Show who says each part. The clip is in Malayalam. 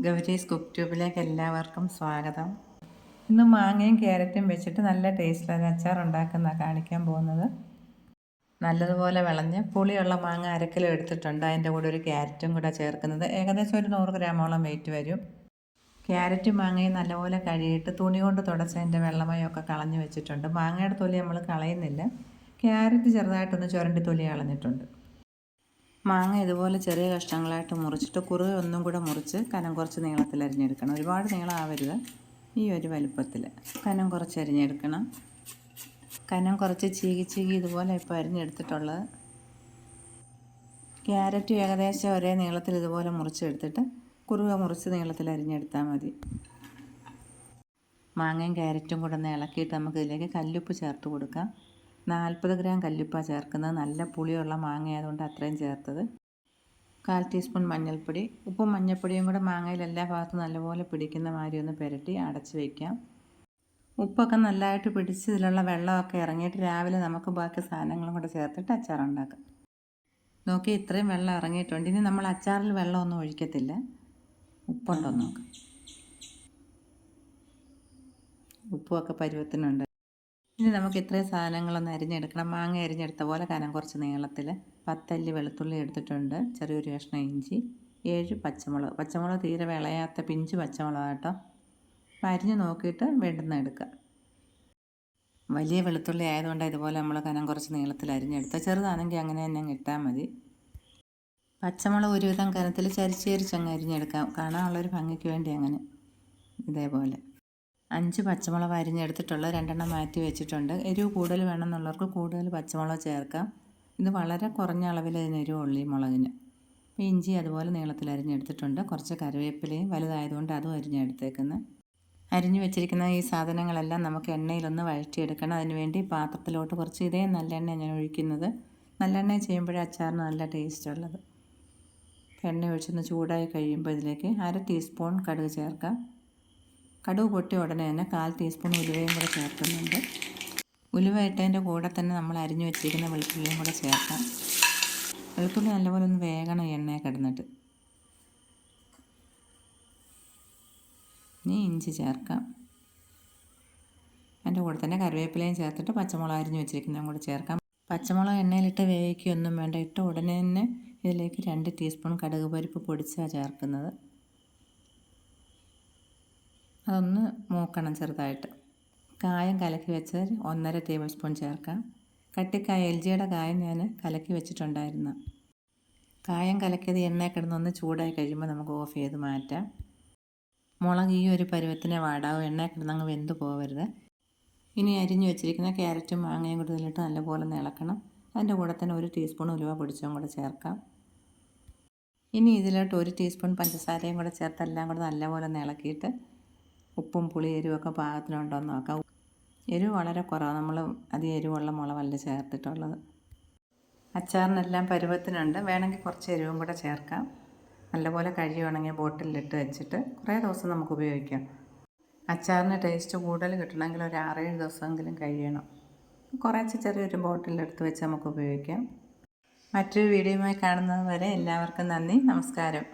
Speaker 1: ഗൗരീസ് കുക്ക് ട്യൂബിലേക്ക് എല്ലാവർക്കും സ്വാഗതം. ഇന്ന് മാങ്ങയും ക്യാരറ്റും വെച്ചിട്ട് നല്ല ടേസ്റ്റിലൊരു അച്ചാർ ഉണ്ടാക്കുന്ന കാണിക്കാൻ പോകുന്നത്. നല്ലതുപോലെ വിളഞ്ഞ് പുളിയുള്ള മാങ്ങ 1/2 കിലോ എടുത്തിട്ടുണ്ട്. അതിൻ്റെ കൂടെ ഒരു ക്യാരറ്റും കൂടെ ചേർക്കുന്നത് ഏകദേശം ഒരു 100 ഗ്രാമോളം വെയിറ്റ് വരും. ക്യാരറ്റും മാങ്ങയും നല്ലപോലെ കഴുകിയിട്ട് തുണി കൊണ്ട് തുടച്ചതിൻ്റെ വെള്ളമയൊക്കെ കളഞ്ഞ് വെച്ചിട്ടുണ്ട്. മാങ്ങയുടെ തൊലി നമ്മൾ കളയുന്നില്ല. ക്യാരറ്റ് ചെറുതായിട്ടൊന്ന് ചുരണ്ടി തൊലി കളഞ്ഞിട്ടുണ്ട്. മാങ്ങ ഇതുപോലെ ചെറിയ കഷ്ണങ്ങളായിട്ട് മുറിച്ചിട്ട് കുറുകെ ഒന്നും കൂടെ മുറിച്ച് കനം കുറച്ച് നീളത്തിൽ അരിഞ്ഞെടുക്കണം. ഒരുപാട് നീളം ആവരുത്, ഈ ഒരു വലുപ്പത്തിൽ കനം കുറച്ച് അരിഞ്ഞെടുക്കണം. കനം കുറച്ച് ചീകി ഇതുപോലെ ഇപ്പോൾ അരിഞ്ഞെടുത്തിട്ടുള്ളത്. ക്യാരറ്റ് ഏകദേശം ഒരേ നീളത്തിൽ ഇതുപോലെ മുറിച്ചെടുത്തിട്ട് കുറുകെ മുറിച്ച് നീളത്തിൽ അരിഞ്ഞെടുത്താൽ മതി. മാങ്ങയും ക്യാരറ്റും കൂടെ ഒന്ന് ഇളക്കിയിട്ട് നമുക്ക് ഇതിലേക്ക് കല്ലുപ്പ് ചേർത്ത് കൊടുക്കാം. 40 ഗ്രാം കല്ലുപ്പാണ് ചേർക്കുന്നത്. നല്ല പുളിയുള്ള മാങ്ങ ആയതുകൊണ്ട് അത്രയും ചേർത്തത്. 1/4 ടീസ്പൂൺ മഞ്ഞൾപ്പൊടി. ഉപ്പും മഞ്ഞൾപ്പൊടിയും കൂടെ മാങ്ങയിൽ എല്ലാ ഭാഗത്തും നല്ലപോലെ പിടിക്കുന്ന മാതിരി ഒന്ന് പുരട്ടി അടച്ച് വയ്ക്കാം. ഉപ്പൊക്കെ നല്ലതായിട്ട് പിടിച്ച് ഇതിലുള്ള വെള്ളമൊക്കെ ഇറങ്ങിയിട്ട് രാവിലെ നമുക്ക് ബാക്കി സാധനങ്ങളും കൂടെ ചേർത്തിട്ട് അച്ചാർ ഉണ്ടാക്കാം. നോക്കി ഇത്രയും വെള്ളം ഇറങ്ങിയിട്ടുണ്ട്. ഇനി നമ്മൾ അച്ചാറിൽ വെള്ളമൊന്നും ഒഴിക്കത്തില്ല. ഉപ്പുണ്ടോ നോക്കാം. ഉപ്പുമൊക്കെ പരുവത്തിനുണ്ട്. ഇനി നമുക്ക് ഇത്രയും സാധനങ്ങളൊന്ന് അരിഞ്ഞെടുക്കണം. മാങ്ങ അരിഞ്ഞെടുത്ത പോലെ കനം കുറച്ച് നീളത്തിൽ 10 അല്ലി വെളുത്തുള്ളി എടുത്തിട്ടുണ്ട്. ചെറിയൊരു കഷ്ണം ഇഞ്ചി, 7 പച്ചമുളക്. പച്ചമുളക് തീരെ വിളയാത്ത പിഞ്ച് പച്ചമുളക് കേട്ടോ. അപ്പം അരിഞ്ഞ് നോക്കിയിട്ട് വേണ്ടുന്ന എടുക്കുക. വലിയ വെളുത്തുള്ളി ആയതുകൊണ്ട് ഇതുപോലെ നമ്മൾ കനം കുറച്ച് നീളത്തിൽ അരിഞ്ഞെടുത്താൽ, ചെറുതാണെങ്കിൽ അങ്ങനെ തന്നെ ഇട്ടാൽ മതി. പച്ചമുളക് ഒരുവിധം കനത്തിൽ ചരിച്ചങ്ങ് അരിഞ്ഞെടുക്കാം. കാണാനുള്ളൊരു ഭംഗിക്ക് വേണ്ടി അങ്ങനെ ഇതേപോലെ 5 പച്ചമുളക് അരിഞ്ഞെടുത്തിട്ടുള്ള 2 മാറ്റി വെച്ചിട്ടുണ്ട്. എരിവ് കൂടുതൽ വേണമെന്നുള്ളവർക്ക് കൂടുതൽ പച്ചമുളക് ചേർക്കാം. ഇത് വളരെ കുറഞ്ഞ അളവിൽ ഇതിന് എരിവുള്ളൂ ഈ മുളകിന്. അപ്പോൾ ഇഞ്ചി അതുപോലെ നീളത്തിൽ അരിഞ്ഞെടുത്തിട്ടുണ്ട്. കുറച്ച് കറിവേപ്പിലയും വലുതായതുകൊണ്ട് അതും അരിഞ്ഞെടുത്തേക്കുന്നത്. അരിഞ്ഞു വെച്ചിരിക്കുന്ന ഈ സാധനങ്ങളെല്ലാം നമുക്ക് എണ്ണയിലൊന്ന് വഴറ്റിയെടുക്കണം. അതിനുവേണ്ടി പാത്രത്തിലോട്ട് കുറച്ച് ഇതേ നല്ലെണ്ണ ഞാൻ ഒഴിക്കുന്നത്. നല്ലെണ്ണ ചെയ്യുമ്പോഴേ അച്ചാറിന് നല്ല ടേസ്റ്റ് ഉള്ളത്. എണ്ണ ഒഴിച്ചൊന്ന് ചൂടായി കഴിയുമ്പോൾ ഇതിലേക്ക് 1/2 ടീസ്പൂൺ കടുക് ചേർക്കാം. കടുക് പൊട്ടി ഉടനെ തന്നെ 1/4 ടീസ്പൂൺ ഉലുവയും കൂടെ ചേർക്കുന്നുണ്ട്. ഉലുവ ഇട്ടതിൻ്റെ കൂടെ തന്നെ നമ്മൾ അരിഞ്ഞു വെച്ചിരിക്കുന്ന വെളുത്തുള്ളിയും കൂടെ ചേർക്കാം. വെളുത്തുള്ളി നല്ലപോലെ ഒന്ന് വേഗണം എണ്ണയെ കിടന്നിട്ട്. ഇനി ഇഞ്ചി ചേർക്കാം. അതിൻ്റെ കൂടെ തന്നെ കറിവേപ്പിലയും ചേർത്തിട്ട് പച്ചമുളക് അരിഞ്ഞു വെച്ചിരിക്കുന്നതും കൂടെ ചേർക്കാം. പച്ചമുളക് എണ്ണയിലിട്ട് വേവിക്കൊന്നും വേണ്ട. ഇട്ട ഉടനെ തന്നെ ഇതിലേക്ക് 2 ടീസ്പൂൺ കടുക് പരിപ്പ് പൊടിച്ചാണ് ചേർക്കുന്നത്. അതൊന്ന് മൂക്കണം ചെറുതായിട്ട്. കായം കലക്കി വെച്ച് 1.5 ടേബിൾ സ്പൂൺ ചേർക്കാം. കട്ടിക്കായ LGയുടെ കായം ഞാൻ കലക്കി വെച്ചിട്ടുണ്ടായിരുന്നു. കായം കലക്കിയത് എണ്ണയിൽ കിടന്നൊന്ന് ചൂടായി കഴിയുമ്പോൾ നമുക്ക് ഓഫ് ചെയ്ത് മാറ്റാം. മുളക് ഈ ഒരു പരുവത്തിനെ വാടാവും. എണ്ണയിൽ കിടന്നങ്ങ് വെന്ത് പോകരുത്. ഇനി അരിഞ്ഞു വെച്ചിരിക്കുന്ന ക്യാരറ്റും മാങ്ങയും കൂടി ഇതിലിട്ട് നല്ലപോലെ ഇളക്കണം. അതിൻ്റെ കൂടെ തന്നെ 1 ടീസ്പൂൺ ഉലുവ പൊടിച്ചതും കൂടെ ചേർക്കാം. ഇനി ഇതിലോട്ട് 1 ടീസ്പൂൺ പഞ്ചസാരയും കൂടെ ചേർത്ത് എല്ലാം കൂടെ നല്ലപോലെ ഇളക്കിയിട്ട് ഉപ്പും പുളി എരിവൊക്കെ പാകത്തിനുണ്ടോ എന്ന് നോക്കാം. എരിവ് വളരെ കുറവാണ്. നമ്മൾ അധികം എരിവുള്ള മുളകല്ല ചേർത്തിട്ടുള്ളത്. അച്ചാറിനെല്ലാം പരുവത്തിനുണ്ട്. വേണമെങ്കിൽ കുറച്ച് എരിവും കൂടെ ചേർക്കാം. നല്ലപോലെ കഴുകി ബോട്ടിലിട്ട് വെച്ചിട്ട് കുറേ ദിവസം നമുക്ക് ഉപയോഗിക്കാം. അച്ചാറിന് ടേസ്റ്റ് കൂടുതൽ കിട്ടണമെങ്കിൽ ഒരു 6-7 ദിവസമെങ്കിലും കഴിയണം. കുറച്ച് ചെറിയൊരു ബോട്ടിലെടുത്ത് വെച്ച് നമുക്ക് ഉപയോഗിക്കാം. മറ്റൊരു വീഡിയോയുമായി കാണുന്നത് വരെ എല്ലാവർക്കും നന്ദി, നമസ്കാരം.